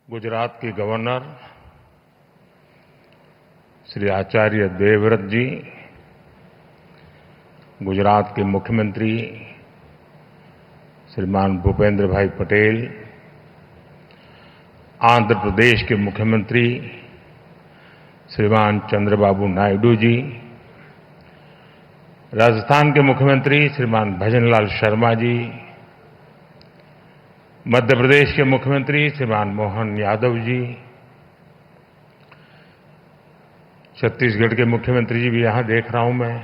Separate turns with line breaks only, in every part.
गुजरात के गवर्नर श्री आचार्य देवव्रत जी, गुजरात के मुख्यमंत्री श्रीमान भूपेंद्र भाई पटेल, आंध्र प्रदेश के मुख्यमंत्री श्रीमान चंद्रबाबू नायडू जी, राजस्थान के मुख्यमंत्री श्रीमान भजनलाल शर्मा जी, मध्य प्रदेश के मुख्यमंत्री श्रीमान मोहन यादव जी, छत्तीसगढ़ के मुख्यमंत्री जी भी यहां देख रहा हूं मैं,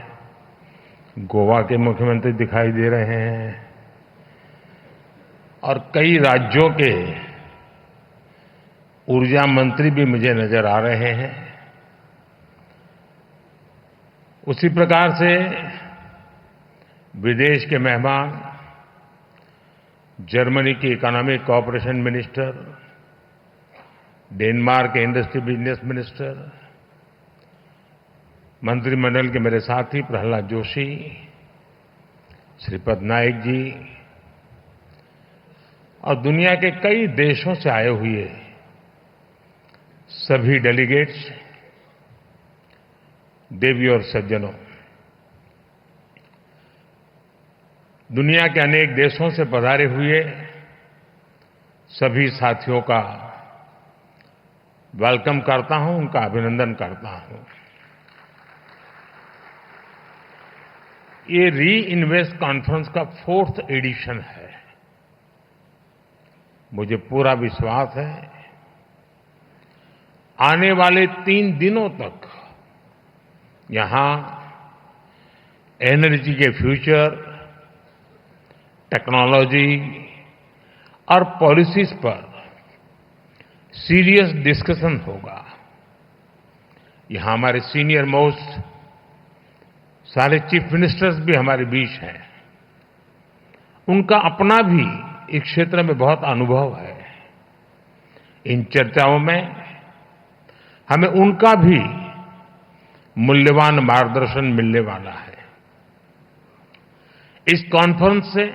गोवा के मुख्यमंत्री दिखाई दे रहे हैं और कई राज्यों के ऊर्जा मंत्री भी मुझे नजर आ रहे हैं। उसी प्रकार से विदेश के मेहमान, जर्मनी की इकोनॉमिक कोऑपरेशन मिनिस्टर, डेनमार्क के इंडस्ट्री बिजनेस मिनिस्टर, मंत्रिमंडल के मेरे साथी प्रहलाद जोशी, श्रीपद नाइक जी और दुनिया के कई देशों से आए हुए सभी डेलीगेट्स, देवी और सज्जनों, दुनिया के अनेक देशों से पधारे हुए सभी साथियों का वेलकम करता हूं, उनका अभिनंदन करता हूं। ये री इन्वेस्ट कॉन्फ्रेंस का 4th एडिशन है। मुझे पूरा विश्वास है आने वाले 3 दिनों तक यहां एनर्जी के फ्यूचर, टेक्नोलॉजी और पॉलिसीज पर सीरियस डिस्कशन होगा। यहां हमारे सीनियर मोस्ट सारे चीफ मिनिस्टर्स भी हमारे बीच हैं। उनका अपना भी इस क्षेत्र में बहुत अनुभव है। इन चर्चाओं में हमें उनका भी मूल्यवान मार्गदर्शन मिलने वाला है। इस कॉन्फ्रेंस से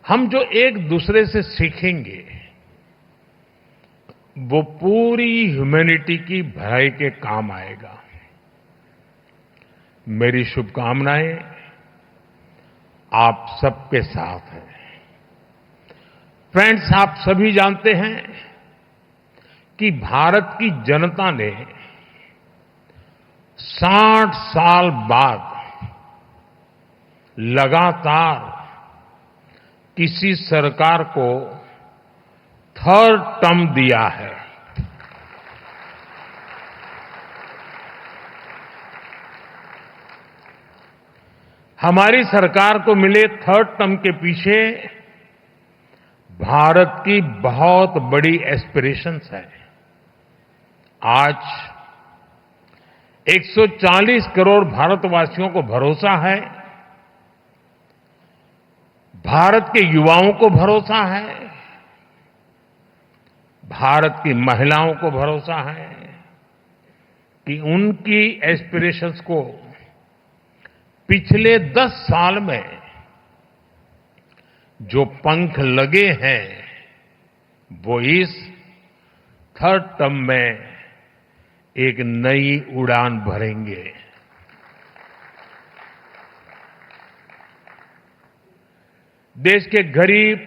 हम जो एक दूसरे से सीखेंगे वो पूरी ह्यूमैनिटी की भलाई के काम आएगा। मेरी शुभकामनाएं आप सबके साथ हैं। फ्रेंड्स, आप सभी जानते हैं कि भारत की जनता ने 60 साल बाद लगातार किसी सरकार को 3rd टर्म दिया है। हमारी सरकार को मिले 3rd टर्म के पीछे भारत की बहुत बड़ी एस्पिरेशंस है। आज 140 करोड़ भारतवासियों को भरोसा है, भारत के युवाओं को भरोसा है, भारत की महिलाओं को भरोसा है कि उनकी एस्पिरेशंस को पिछले 10 साल में जो पंख लगे हैं वो इस 3rd टर्म में एक नई उड़ान भरेंगे। देश के गरीब,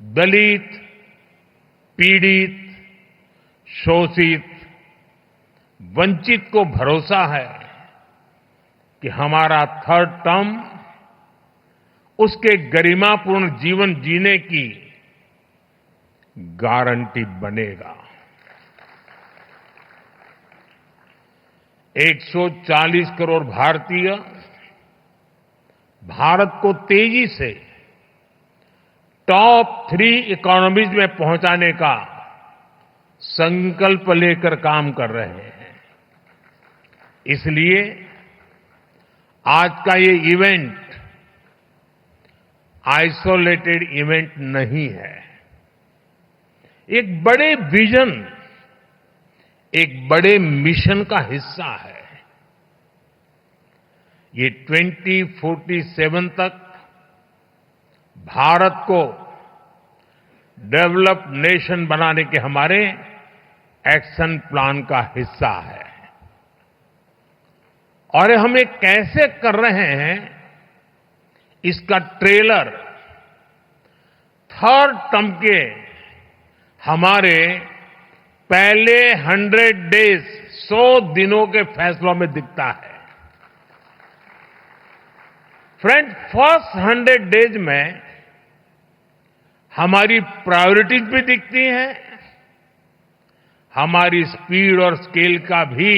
दलित, पीड़ित, शोषित, वंचित को भरोसा है कि हमारा 3rd टर्म उसके गरिमापूर्ण जीवन जीने की गारंटी बनेगा। 140 करोड़ भारतीय भारत को तेजी से टॉप 3 इकोनॉमीज में पहुंचाने का संकल्प लेकर काम कर रहे हैं। इसलिए आज का ये इवेंट आइसोलेटेड इवेंट नहीं है। एक बड़े विजन, एक बड़े मिशन का हिस्सा है। ये 2047 तक भारत को डेवलप नेशन बनाने के हमारे एक्शन प्लान का हिस्सा है। और हम ये कैसे कर रहे हैं, इसका ट्रेलर थर्ड टर्म के हमारे पहले 100 डेज 100 दिनों के फैसलों में दिखता है। फ्रेंड, फर्स्ट 100 डेज में हमारी प्रायोरिटीज भी दिखती हैं, हमारी स्पीड और स्केल का भी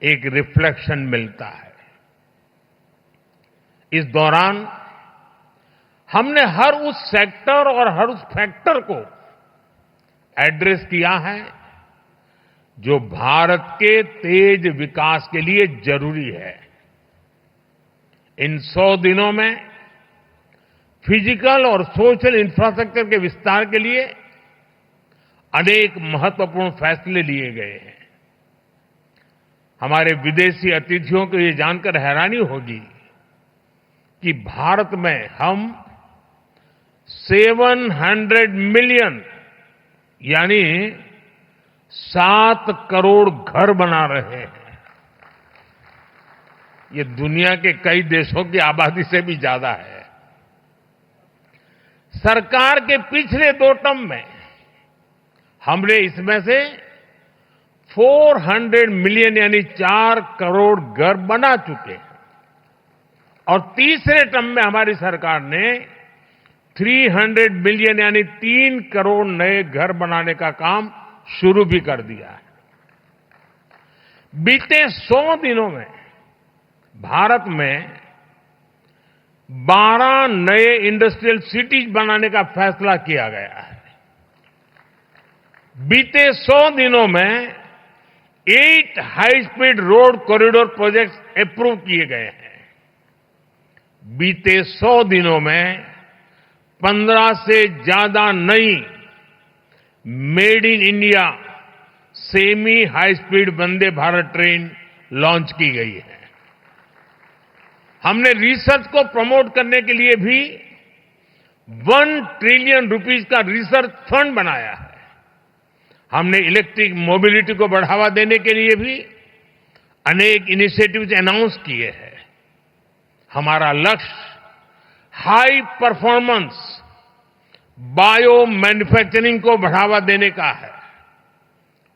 एक रिफ्लेक्शन मिलता है। इस दौरान हमने हर उस सेक्टर और हर उस फैक्टर को एड्रेस किया है जो भारत के तेज विकास के लिए जरूरी है। इन 100 दिनों में फिजिकल और सोशल इंफ्रास्ट्रक्चर के विस्तार के लिए अनेक महत्वपूर्ण फैसले लिए गए हैं। हमारे विदेशी अतिथियों को ये जानकर हैरानी होगी कि भारत में हम 700 मिलियन यानी 7 करोड़ घर बना रहे हैं। ये दुनिया के कई देशों की आबादी से भी ज्यादा है। सरकार के पिछले 2 टर्म में हमने इसमें से 400 मिलियन यानी 4 करोड़ घर बना चुके हैं और तीसरे टर्म में हमारी सरकार ने 300 मिलियन यानी 3 करोड़ नए घर बनाने का काम शुरू भी कर दिया है। बीते 100 दिनों में भारत में 12 नए इंडस्ट्रियल सिटीज बनाने का फैसला किया गया है। बीते 100 दिनों में 8 high speed road corridor projects approve किए गए हैं। बीते 100 दिनों में 15 से ज्यादा नई made in India semi high speed Vande Bharat train launch की गई है। हमने रिसर्च को प्रमोट करने के लिए भी 1 ट्रिलियन रुपीस का रिसर्च फंड बनाया है। हमने इलेक्ट्रिक मोबिलिटी को बढ़ावा देने के लिए भी अनेक इनिशिएटिव्स अनाउंस किए हैं। हमारा लक्ष्य हाई परफॉर्मेंस बायो मैन्युफैक्चरिंग को बढ़ावा देने का है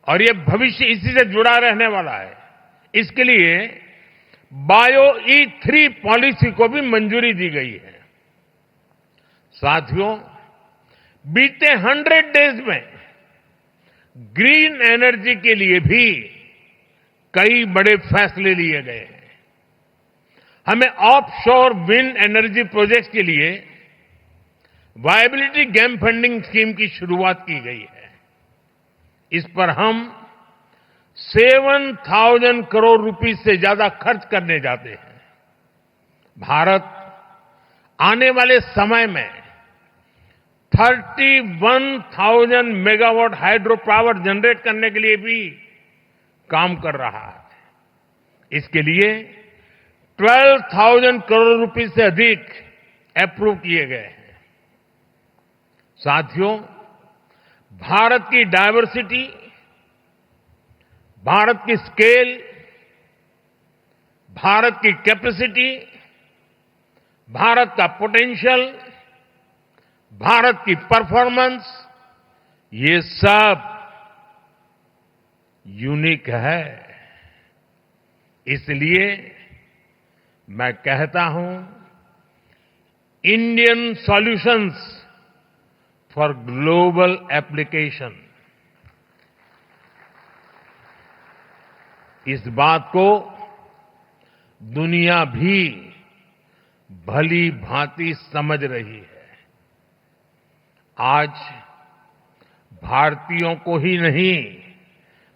और ये भविष्य इसी से जुड़ा रहने वाला है। इसके लिए बायो E3 पॉलिसी को भी मंजूरी दी गई है। साथियों, बीते 100 डेज में ग्रीन एनर्जी के लिए भी कई बड़े फैसले लिए गए हैं। हमें ऑफशोर विंड एनर्जी प्रोजेक्ट्स के लिए वायबिलिटी गैप फंडिंग स्कीम की शुरुआत की गई है। इस पर हम 7,000 करोड़ रुपए से ज्यादा खर्च करने जाते हैं। भारत आने वाले समय में 31,000 मेगावाट हाइड्रो पावर जनरेट करने के लिए भी काम कर रहा है। इसके लिए 12,000 करोड़ रुपए से अधिक अप्रूव किए गए हैं। साथियों, भारत की डायवर्सिटी, भारत की स्केल, भारत की कैपेसिटी, भारत का पोटेंशियल, भारत की परफॉर्मेंस, ये सब यूनिक है। इसलिए मैं कहता हूं, Indian solutions for global application. इस बात को दुनिया भी भली भांति समझ रही है। आज भारतीयों को ही नहीं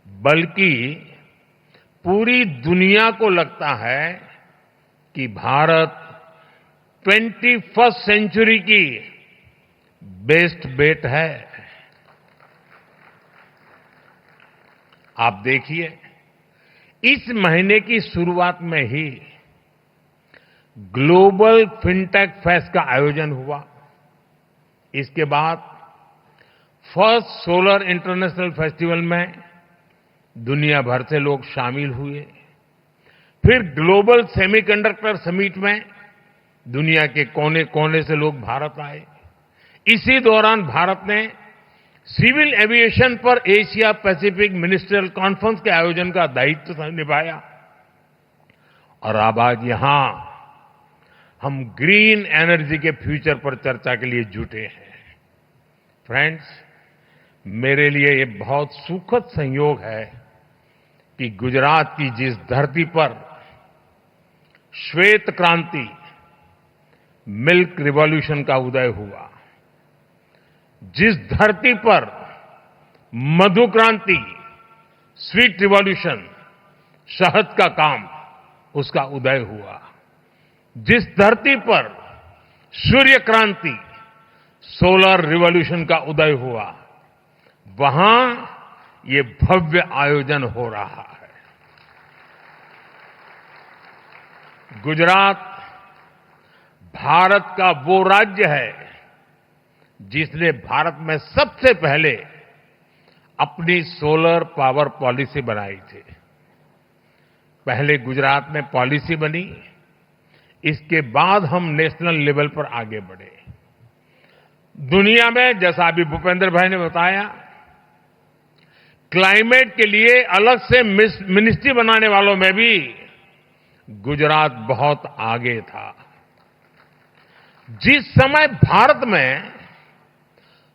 बल्कि पूरी दुनिया को लगता है कि भारत 21st सेंचुरी की बेस्ट बेट है। आप देखिए, इस महीने की शुरुआत में ही ग्लोबल फिनटेक फेस्ट का आयोजन हुआ। इसके बाद फर्स्ट सोलर इंटरनेशनल फेस्टिवल में दुनिया भर से लोग शामिल हुए। फिर ग्लोबल सेमीकंडक्टर समिट में दुनिया के कोने कोने से लोग भारत आए। इसी दौरान भारत ने सिविल एविएशन पर एशिया पैसिफिक मिनिस्ट्रियल कॉन्फ्रेंस के आयोजन का दायित्व निभाया। और अब आज यहां हम ग्रीन एनर्जी के फ्यूचर पर चर्चा के लिए जुटे हैं। फ्रेंड्स, मेरे लिए ये बहुत सुखद संयोग है कि गुजरात की जिस धरती पर श्वेत क्रांति, मिल्क रिवॉल्यूशन का उदय हुआ, जिस धरती पर मधु क्रांति, स्वीट रिवॉल्यूशन, शहद का काम, उसका उदय हुआ, जिस धरती पर सूर्य क्रांति, सोलर रिवॉल्यूशन का उदय हुआ, वहां ये भव्य आयोजन हो रहा है। गुजरात भारत का वो राज्य है जिसने भारत में सबसे पहले अपनी सोलर पावर पॉलिसी बनाई थी। पहले गुजरात में पॉलिसी बनी, इसके बाद हम नेशनल लेवल पर आगे बढ़े। दुनिया में, जैसा अभी भूपेंद्र भाई ने बताया, क्लाइमेट के लिए अलग से मिनिस्ट्री बनाने वालों में भी गुजरात बहुत आगे था। जिस समय भारत में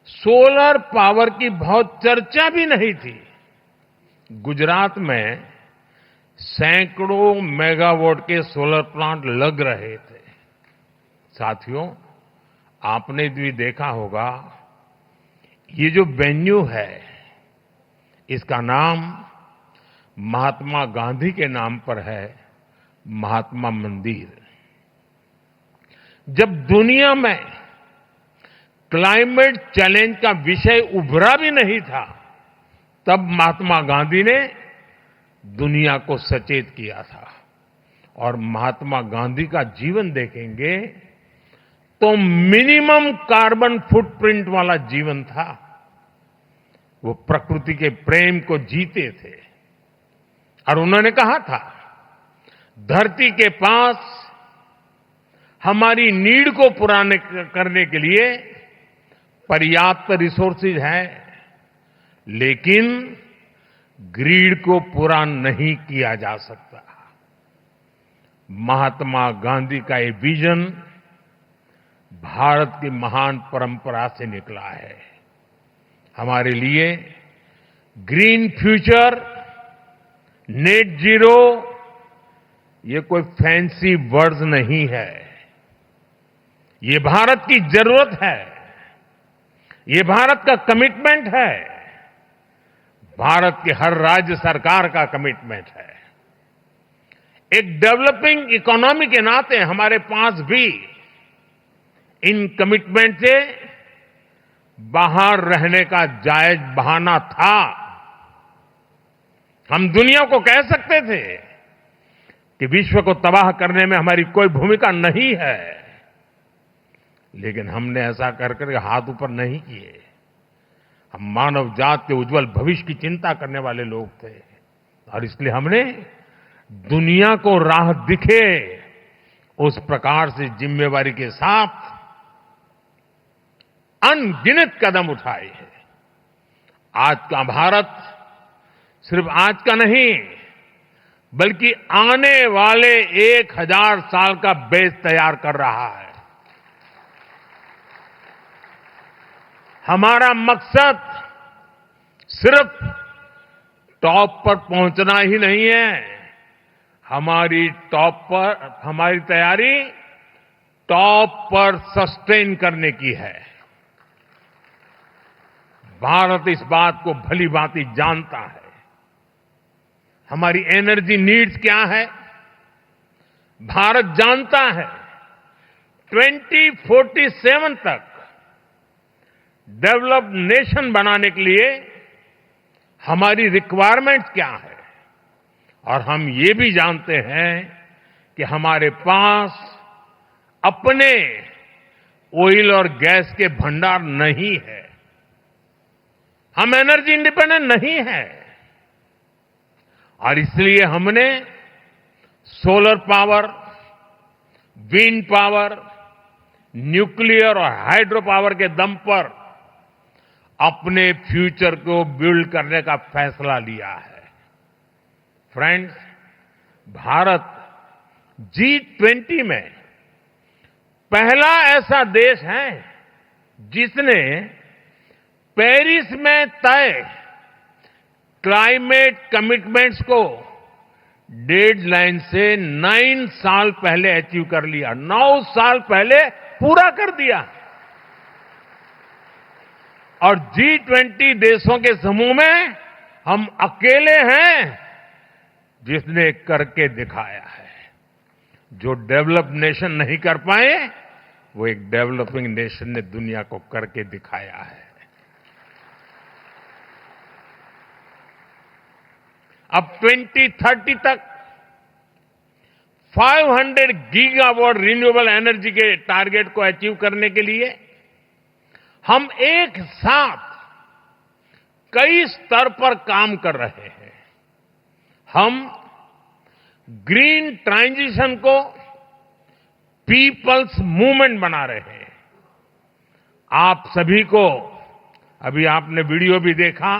सोलर पावर की बहुत चर्चा भी नहीं थी, गुजरात में सैकड़ों मेगावाट के सोलर प्लांट लग रहे थे। साथियों, आपने भी देखा होगा, ये जो वेन्यू है, इसका नाम महात्मा गांधी के नाम पर है, महात्मा मंदिर। जब दुनिया में क्लाइमेट चैलेंज का विषय उभरा भी नहीं था, तब महात्मा गांधी ने दुनिया को सचेत किया था। और महात्मा गांधी का जीवन देखेंगे तो मिनिमम कार्बन फुटप्रिंट वाला जीवन था। वो प्रकृति के प्रेम को जीते थे और उन्होंने कहा था, धरती के पास हमारी नीड को पूरा करने के लिए पर्याप्त रिसोर्सेज हैं, लेकिन ग्रीड को पूरा नहीं किया जा सकता। महात्मा गांधी का ये विजन भारत की महान परंपरा से निकला है। हमारे लिए ग्रीन फ्यूचर, नेट जीरो, ये कोई फैंसी वर्ड्स नहीं है। ये भारत की जरूरत है, ये भारत का कमिटमेंट है, भारत के हर राज्य सरकार का कमिटमेंट है। एक डेवलपिंग इकोनॉमी के नाते हमारे पास भी इन कमिटमेंट से बाहर रहने का जायज बहाना था। हम दुनिया को कह सकते थे कि विश्व को तबाह करने में हमारी कोई भूमिका नहीं है, लेकिन हमने ऐसा कर हाथ ऊपर नहीं किए। हम मानव जात के उज्जवल भविष्य की चिंता करने वाले लोग थे और इसलिए हमने दुनिया को राह दिखे उस प्रकार से जिम्मेवारी के साथ अनगिनत कदम उठाए हैं। आज का भारत सिर्फ आज का नहीं, बल्कि आने वाले 1000 साल का बेस तैयार कर रहा है। हमारा मकसद सिर्फ टॉप पर पहुंचना ही नहीं है, हमारी तैयारी टॉप पर सस्टेन करने की है। भारत इस बात को भली भांति जानता है। हमारी एनर्जी नीड्स क्या है, भारत जानता है। 2047 तक डेवलप्ड नेशन बनाने के लिए हमारी रिक्वायरमेंट्स क्या है, और हम ये भी जानते हैं कि हमारे पास अपने ऑयल और गैस के भंडार नहीं है। हम एनर्जी इंडिपेंडेंट नहीं है और इसलिए हमने solar power, wind power, nuclear और हाइड्रो पावर के दम पर अपने फ्यूचर को बिल्ड करने का फैसला लिया है। फ्रेंड्स, भारत G20 में पहला ऐसा देश है जिसने पेरिस में तय क्लाइमेट कमिटमेंट्स को डेडलाइन से 9 साल पहले अचीव कर लिया, 9 साल पहले पूरा कर दिया। और G20 देशों के समूह में हम अकेले हैं जिसने करके दिखाया है। जो डेवलप नेशन नहीं कर पाए, वो एक डेवलपिंग नेशन ने दुनिया को करके दिखाया है। अब 2030 तक 500 गीगावाट रिन्यूएबल एनर्जी के टारगेट को अचीव करने के लिए हम एक साथ कई स्तर पर काम कर रहे हैं। हम ग्रीन ट्रांजिशन को पीपल्स मूवमेंट बना रहे हैं। आप सभी को, अभी आपने वीडियो भी देखा,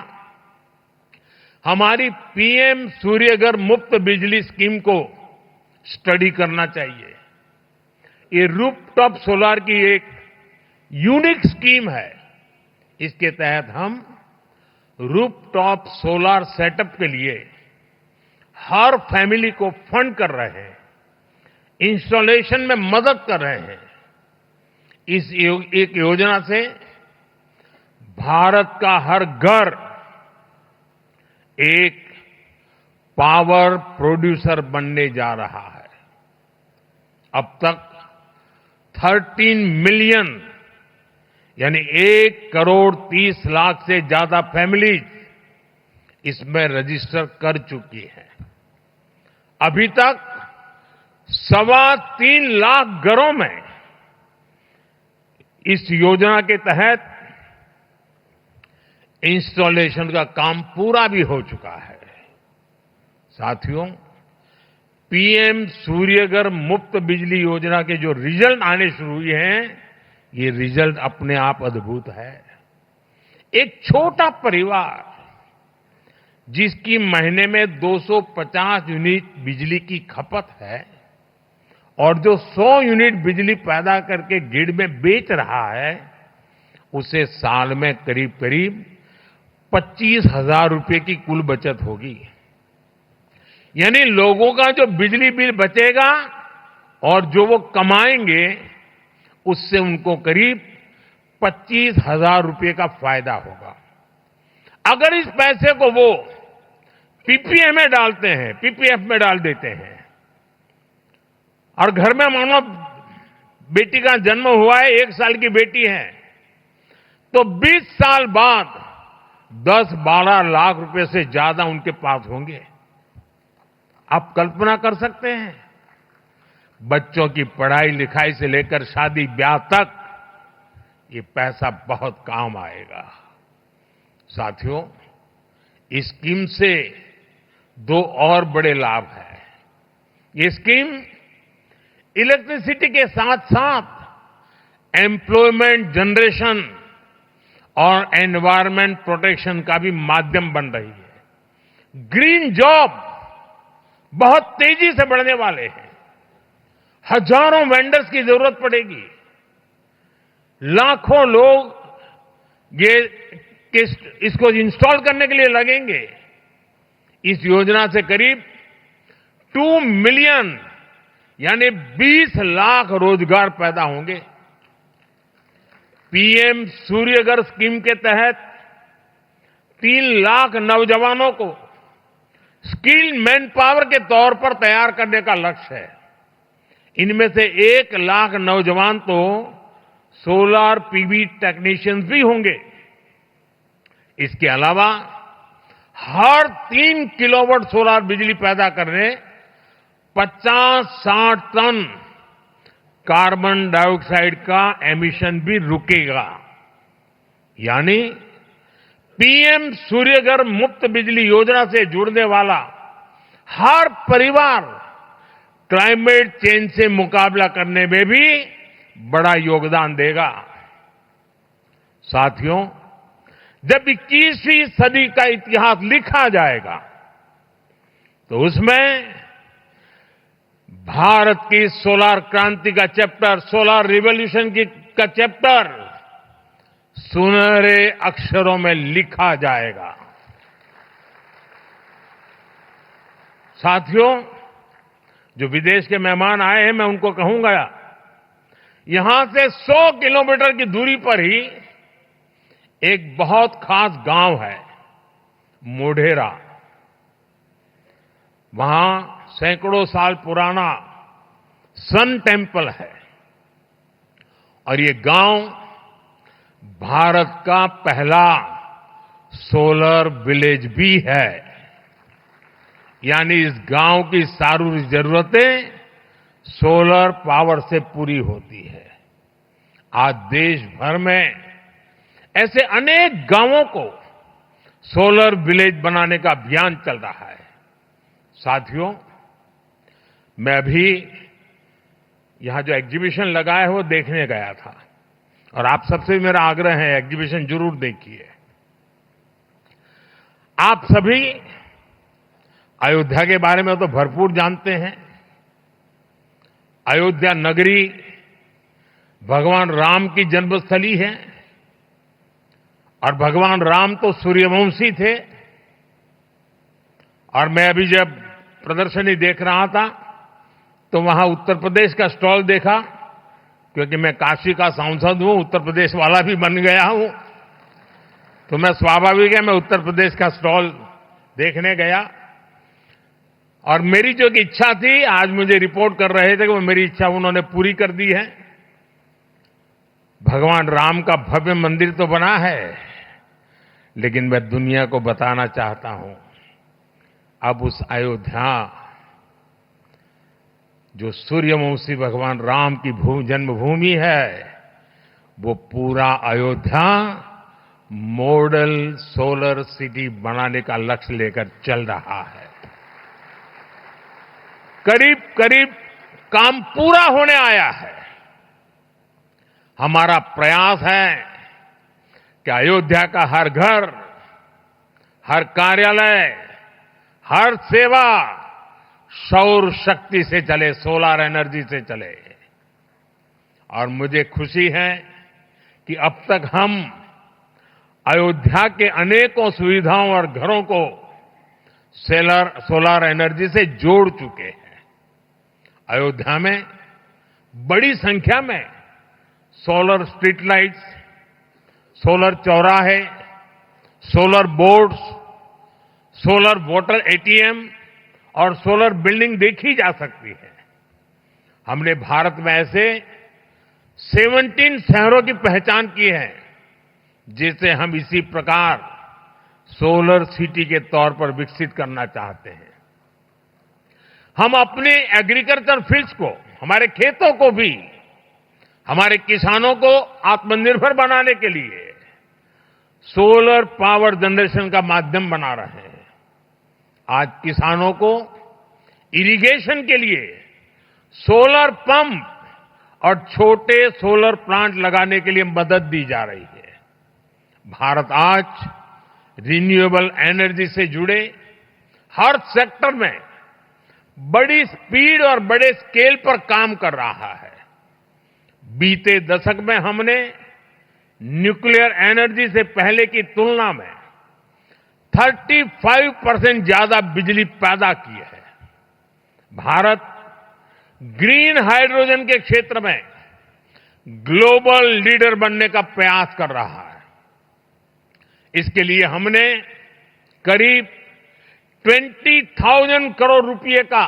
हमारी पीएम सूर्यघर मुफ्त बिजली स्कीम को स्टडी करना चाहिए। ये रूफटॉप सोलर की एक यूनिक स्कीम है। इसके तहत हम रूफटॉप सोलर सेटअप के लिए हर फैमिली को फंड कर रहे हैं, इंस्टॉलेशन में मदद कर रहे हैं। इस एक योजना से भारत का हर घर एक पावर प्रोड्यूसर बनने जा रहा है। अब तक 13 मिलियन यानी 1,30,00,000 से ज्यादा फैमिलीज इसमें रजिस्टर कर चुकी हैं। अभी तक 3.25 लाख घरों में इस योजना के तहत इंस्टॉलेशन का काम पूरा भी हो चुका है। साथियों, पीएम सूर्यघर मुफ्त बिजली योजना के जो रिजल्ट आने शुरू हुए हैं, ये रिजल्ट अपने आप अद्भुत है। एक छोटा परिवार जिसकी महीने में 250 यूनिट बिजली की खपत है और जो 100 यूनिट बिजली पैदा करके ग्रिड में बेच रहा है, उसे साल में करीब करीब 25,000 रुपए की कुल बचत होगी। यानी लोगों का जो बिजली बिल बचेगा और जो वो कमाएंगे, उससे उनको करीब 25,000 रुपए का फायदा होगा। अगर इस पैसे को वो पीपीए में डालते हैं, पीपीएफ में डाल देते हैं, और घर में मानो बेटी का जन्म हुआ है, 1 साल की बेटी है, तो 20 साल बाद 10-12 लाख रुपए से ज्यादा उनके पास होंगे। आप कल्पना कर सकते हैं, बच्चों की पढ़ाई लिखाई से लेकर शादी ब्याह तक ये पैसा बहुत काम आएगा। साथियों, इस स्कीम से 2 और बड़े लाभ हैं। ये स्कीम इलेक्ट्रिसिटी के साथ साथ एम्प्लॉयमेंट जनरेशन और एनवायरमेंट प्रोटेक्शन का भी माध्यम बन रही है। ग्रीन जॉब बहुत तेजी से बढ़ने वाले हैं। हजारों वेंडर्स की जरूरत पड़ेगी। लाखों लोग इसको इंस्टॉल करने के लिए लगेंगे। इस योजना से करीब 2 मिलियन यानी 20 लाख रोजगार पैदा होंगे। पीएम सूर्यघर स्कीम के तहत 3 लाख नौजवानों को स्किल्ड मैन पावर के तौर पर तैयार करने का लक्ष्य है। इनमें से 1 लाख नौजवान तो सोलर पीवी टेक्नीशियंस भी होंगे। इसके अलावा हर 3 किलोवाट सोलर बिजली पैदा करने 50-60 टन कार्बन डाइऑक्साइड का एमिशन भी रुकेगा। यानी पीएम सूर्यघर मुफ्त बिजली योजना से जुड़ने वाला हर परिवार क्लाइमेट चेंज से मुकाबला करने में भी बड़ा योगदान देगा। साथियों, जब 21वीं सदी का इतिहास लिखा जाएगा तो उसमें भारत की सोलर क्रांति का चैप्टर, सोलर रिवॉल्यूशन का चैप्टर सुनहरे अक्षरों में लिखा जाएगा। साथियों, जो विदेश के मेहमान आए हैं, मैं उनको कहूंगा, यहां से 100 किलोमीटर की दूरी पर ही एक बहुत खास गांव है, मोढेरा। वहां सैकड़ों साल पुराना सन टेम्पल है और ये गांव भारत का पहला सोलर विलेज भी है। यानी इस गांव की सारी जरूरतें सोलर पावर से पूरी होती है। आज देश भर में ऐसे अनेक गांवों को सोलर विलेज बनाने का अभियान चल रहा है। साथियों, मैं अभी यहां जो एग्जीबिशन लगा है वो देखने गया था और आप सबसे मेरा आग्रह है, एग्जीबिशन जरूर देखिए। आप सभी अयोध्या के बारे में तो भरपूर जानते हैं। अयोध्या नगरी भगवान राम की जन्मस्थली है और भगवान राम तो सूर्यवंशी थे। और मैं अभी जब प्रदर्शनी देख रहा था तो वहां उत्तर प्रदेश का स्टॉल देखा, क्योंकि मैं काशी का सांसद हूं, उत्तर प्रदेश वाला भी बन गया हूं, तो मैं स्वाभाविक है मैं उत्तर प्रदेश का स्टॉल देखने गया। और मेरी जो इच्छा थी, आज मुझे रिपोर्ट कर रहे थे कि वो मेरी इच्छा उन्होंने पूरी कर दी है। भगवान राम का भव्य मंदिर तो बना है, लेकिन मैं दुनिया को बताना चाहता हूं, अब उस अयोध्या जो सूर्यवंशी भगवान राम की जन्मभूमि है, वो पूरा अयोध्या मॉडल सोलर सिटी बनाने का लक्ष्य लेकर चल रहा है। करीब करीब काम पूरा होने आया है। हमारा प्रयास है कि अयोध्या का हर घर, हर कार्यालय, हर सेवा सौर शक्ति से चले, सोलर एनर्जी से चले। और मुझे खुशी है कि अब तक हम अयोध्या के अनेकों सुविधाओं और घरों को सोलर एनर्जी से जोड़ चुके हैं। अयोध्या में बड़ी संख्या में सोलर स्ट्रीट लाइट्स, सोलर चौराहे, solar boards, solar water ATM और सोलर बिल्डिंग देखी जा सकती है। हमने भारत में ऐसे 17 शहरों की पहचान की है जिसे हम इसी प्रकार सोलर सिटी के तौर पर विकसित करना चाहते हैं। हम अपने एग्रीकल्चर फील्ड्स को, हमारे खेतों को भी, हमारे किसानों को आत्मनिर्भर बनाने के लिए सोलर पावर जनरेशन का माध्यम बना रहे हैं। आज किसानों को इरिगेशन के लिए सोलर पंप और छोटे सोलर प्लांट लगाने के लिए मदद दी जा रही है। भारत आज रिन्यूएबल एनर्जी से जुड़े हर सेक्टर में बड़ी स्पीड और बड़े स्केल पर काम कर रहा है। बीते दशक में हमने न्यूक्लियर एनर्जी से पहले की तुलना में 35% ज्यादा बिजली पैदा की है। भारत ग्रीन हाइड्रोजन के क्षेत्र में ग्लोबल लीडर बनने का प्रयास कर रहा है। इसके लिए हमने करीब 20,000 करोड़ रुपए का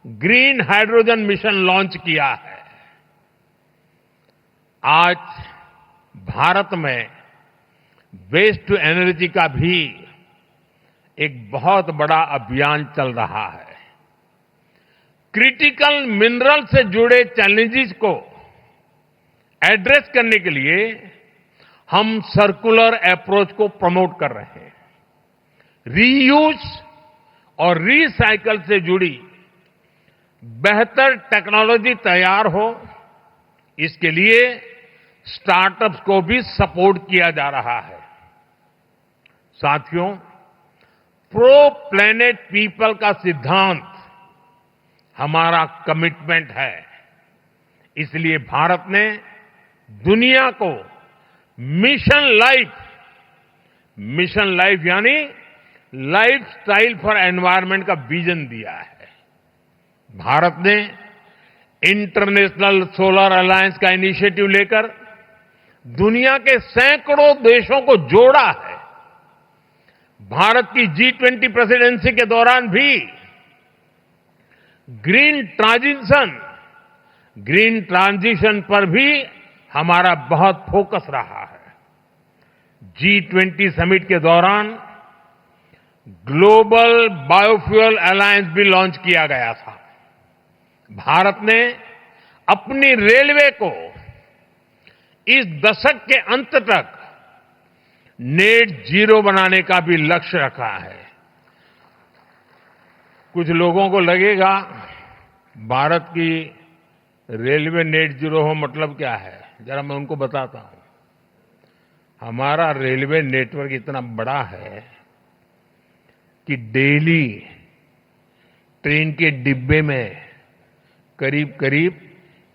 ग्रीन हाइड्रोजन मिशन लॉन्च किया है। आज भारत में वेस्ट टू एनर्जी का भी एक बहुत बड़ा अभियान चल रहा है। क्रिटिकल मिनरल से जुड़े चैलेंजेस को एड्रेस करने के लिए हम सर्कुलर अप्रोच को प्रमोट कर रहे हैं। रीयूज और रीसाइकल से जुड़ी बेहतर टेक्नोलॉजी तैयार हो, इसके लिए स्टार्टअप्स को भी सपोर्ट किया जा रहा है। साथियों, प्रो प्लेनेट पीपल का सिद्धांत हमारा कमिटमेंट है। इसलिए भारत ने दुनिया को मिशन लाइफ यानी लाइफस्टाइल फॉर एनवायरनमेंट का विजन दिया है। भारत ने इंटरनेशनल सोलर अलायंस का इनिशिएटिव लेकर दुनिया के सैकड़ों देशों को जोड़ा है। भारत की G20 प्रेसिडेंसी के दौरान भी ग्रीन ट्रांजिशन पर भी हमारा बहुत फोकस रहा है। G20 समिट के दौरान ग्लोबल बायोफ्यूल अलायंस भी लॉन्च किया गया था। भारत ने अपनी रेलवे को इस दशक के अंत तक नेट जीरो बनाने का भी लक्ष्य रखा है। कुछ लोगों को लगेगा भारत की रेलवे नेट जीरो हो मतलब क्या है, जरा मैं उनको बताता हूं। हमारा रेलवे नेटवर्क इतना बड़ा है कि डेली ट्रेन के डिब्बे में करीब करीब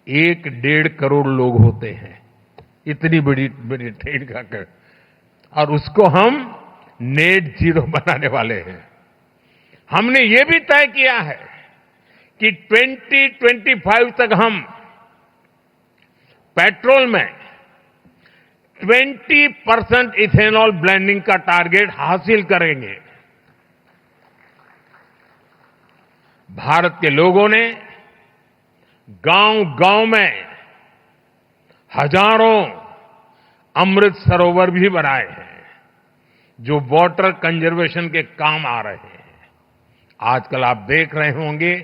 1-1.5 करोड़ लोग होते हैं। इतनी बड़ी बड़ी ट्रेन का और उसको हम नेट जीरो बनाने वाले हैं। हमने ये भी तय किया है कि 2025 तक हम पेट्रोल में 20% इथेनॉल ब्लेंडिंग का टारगेट हासिल करेंगे। भारत के लोगों ने गांव-गांव में हजारों अमृत सरोवर भी बनाए हैं, जो वाटर कंजर्वेशन के काम आ रहे हैं। आजकल आप देख रहे होंगे,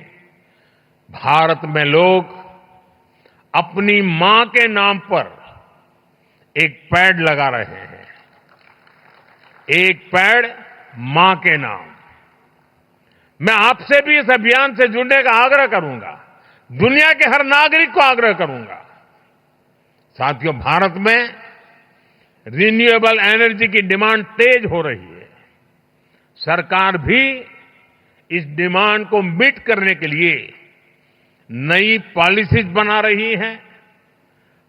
भारत में लोग अपनी मां के नाम पर एक पेड़ लगा रहे हैं। एक पेड़ मां के नाम। मैं आपसे भी इस अभियान से जुड़ने का आग्रह करूंगा, दुनिया के हर नागरिक को आग्रह करूंगा। साथियों, भारत में रिन्यूएबल एनर्जी की डिमांड तेज हो रही है। सरकार भी इस डिमांड को मीट करने के लिए नई पॉलिसीज बना रही है,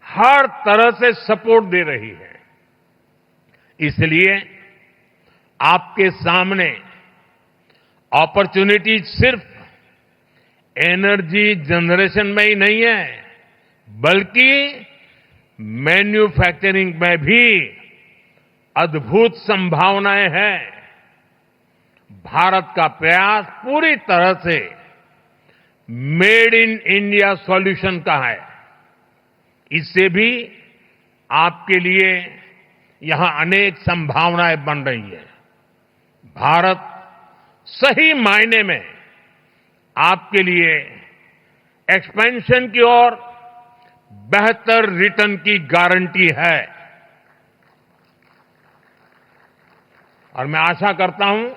हर तरह से सपोर्ट दे रही है। इसलिए आपके सामने अपॉर्चुनिटीज सिर्फ एनर्जी जनरेशन में ही नहीं है, बल्कि मैन्युफैक्चरिंग में भी अद्भुत संभावनाएं हैं। भारत का प्रयास पूरी तरह से मेड इन इंडिया सॉल्यूशन का है। इससे भी आपके लिए यहां अनेक संभावनाएं बन रही है। भारत सही मायने में आपके लिए एक्सपेंशन की ओर बेहतर रिटर्न की गारंटी है। और मैं आशा करता हूं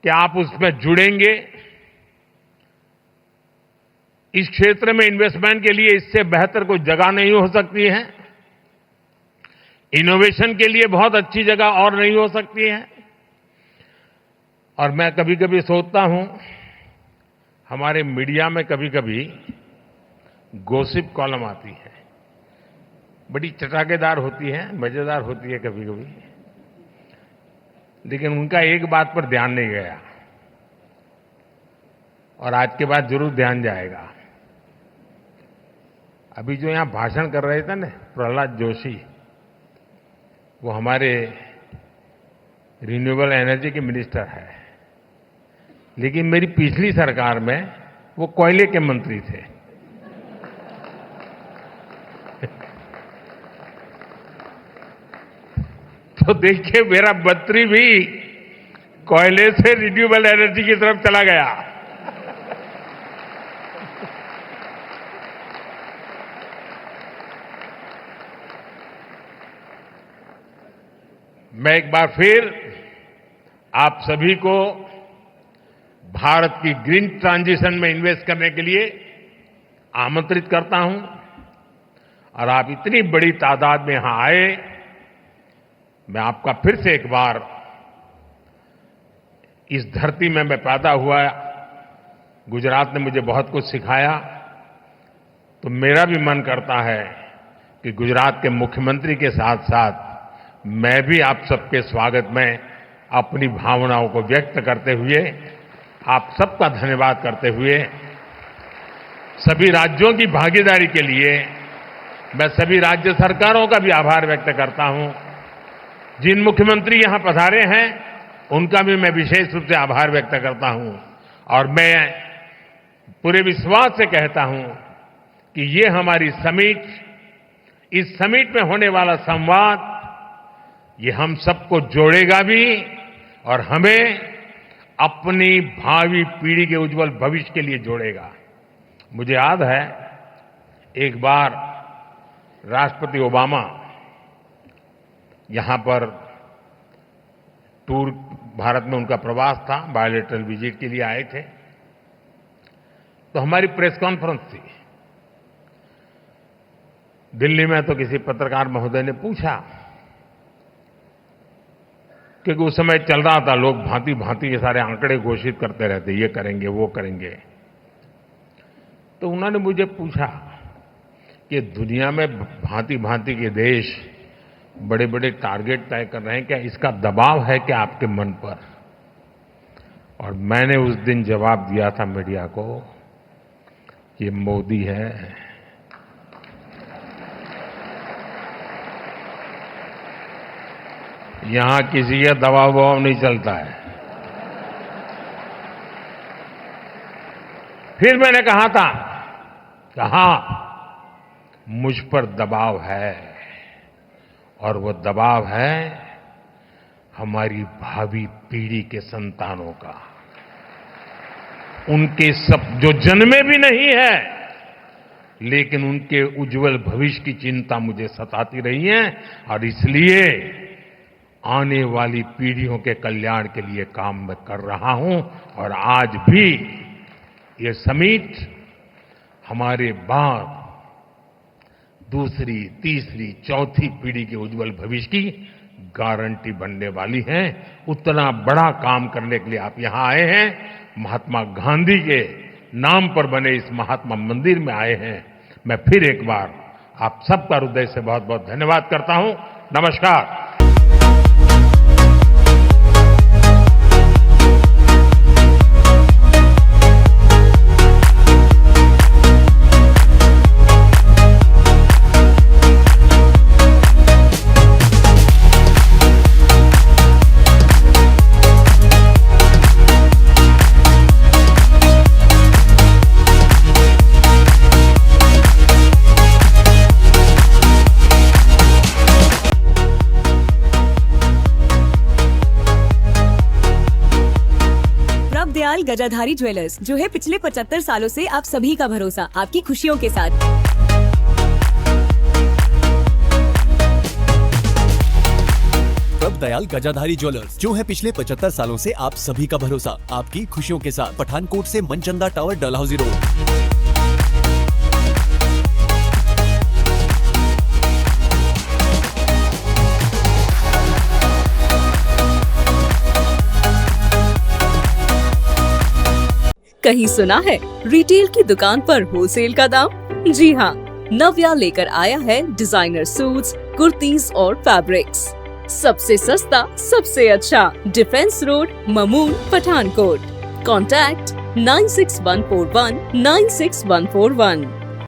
कि आप उसमें जुड़ेंगे। इस क्षेत्र में इन्वेस्टमेंट के लिए इससे बेहतर कोई जगह नहीं हो सकती है। इनोवेशन के लिए बहुत अच्छी जगह और नहीं हो सकती है। और मैं कभी कभी सोचता हूं, हमारे मीडिया में कभी कभी गॉसिप कॉलम आती है, बड़ी चटाकेदार होती है, मजेदार होती है कभी कभी, लेकिन उनका एक बात पर ध्यान नहीं गया और आज के बाद जरूर ध्यान जाएगा। अभी जो यहां भाषण कर रहे थे ना प्रहलाद जोशी, वो हमारे रिन्यूएबल एनर्जी के मिनिस्टर है, लेकिन मेरी पिछली सरकार में वो कोयले के मंत्री थे। तो देखिए, मेरा मंत्री भी कोयले से रिन्यूएबल एनर्जी की तरफ चला गया। मैं एक बार फिर आप सभी को भारत की ग्रीन ट्रांजिशन में इन्वेस्ट करने के लिए आमंत्रित करता हूं और आप इतनी बड़ी तादाद में यहां आए, मैं आपका फिर से एक बार इस धरती में मैं पैदा हुआ, गुजरात ने मुझे बहुत कुछ सिखाया, तो मेरा भी मन करता है कि गुजरात के मुख्यमंत्री के साथ साथ मैं भी आप सबके स्वागत में अपनी भावनाओं को व्यक्त करते हुए, आप सबका धन्यवाद करते हुए, सभी राज्यों की भागीदारी के लिए मैं सभी राज्य सरकारों का भी आभार व्यक्त करता हूं। जिन मुख्यमंत्री यहां पधारे हैं उनका भी मैं विशेष रूप से आभार व्यक्त करता हूं और मैं पूरे विश्वास से कहता हूं कि ये हमारी समिट, इस समिट में होने वाला संवाद, ये हम सबको जोड़ेगा भी और हमें अपनी भावी पीढ़ी के उज्जवल भविष्य के लिए जोड़ेगा। मुझे याद है एक बार राष्ट्रपति ओबामा यहां पर टूर, भारत में उनका प्रवास था, बायोलेटरल विजिट के लिए आए थे, तो हमारी प्रेस कॉन्फ्रेंस थी दिल्ली में। तो किसी पत्रकार महोदय ने पूछा, क्योंकि उस समय चल रहा था, लोग भांति भांति के सारे आंकड़े घोषित करते रहते, ये करेंगे वो करेंगे, तो उन्होंने मुझे पूछा कि दुनिया में भांति भांति के देश बड़े बड़े टारगेट तय कर रहे हैं, क्या इसका दबाव है क्या आपके मन पर? और मैंने उस दिन जवाब दिया था मीडिया को, ये मोदी है। यहां किसी का दबाव नहीं चलता है। फिर मैंने कहा था, मुझ पर दबाव है और वो दबाव है हमारी भावी पीढ़ी के संतानों का, उनके सब जो जन्मे भी नहीं है लेकिन उनके उज्जवल भविष्य की चिंता मुझे सताती रही है और इसलिए आने वाली पीढ़ियों के कल्याण के लिए काम मैं कर रहा हूं। और आज भी ये समिट हमारे बाद दूसरी, तीसरी, चौथी पीढ़ी के उज्जवल भविष्य की गारंटी बनने वाली है। उतना बड़ा काम करने के लिए आप यहां आए हैं, महात्मा गांधी के नाम पर बने इस महात्मा मंदिर में आए हैं। मैं फिर एक बार आप सबका हृदय से बहुत बहुत धन्यवाद करता हूं। नमस्कार।
दयाल गजाधारी ज्वेलर्स, जो है पिछले 75 सालों से आप सभी का भरोसा, आपकी खुशियों के साथ।
दयाल गजाधारी ज्वेलर्स, जो है पिछले 75 सालों से आप सभी का भरोसा, आपकी खुशियों के साथ। पठानकोट से मनचंदा टावर, डलहौजी रोड।
कहीं सुना है रिटेल की दुकान पर होलसेल का दाम? जी हाँ, नव्या लेकर आया है डिजाइनर सूट्स, कुर्तीज और फैब्रिक्स। सबसे सस्ता, सबसे अच्छा, defence road, Mamun, Pathankot. Contact 9614196141।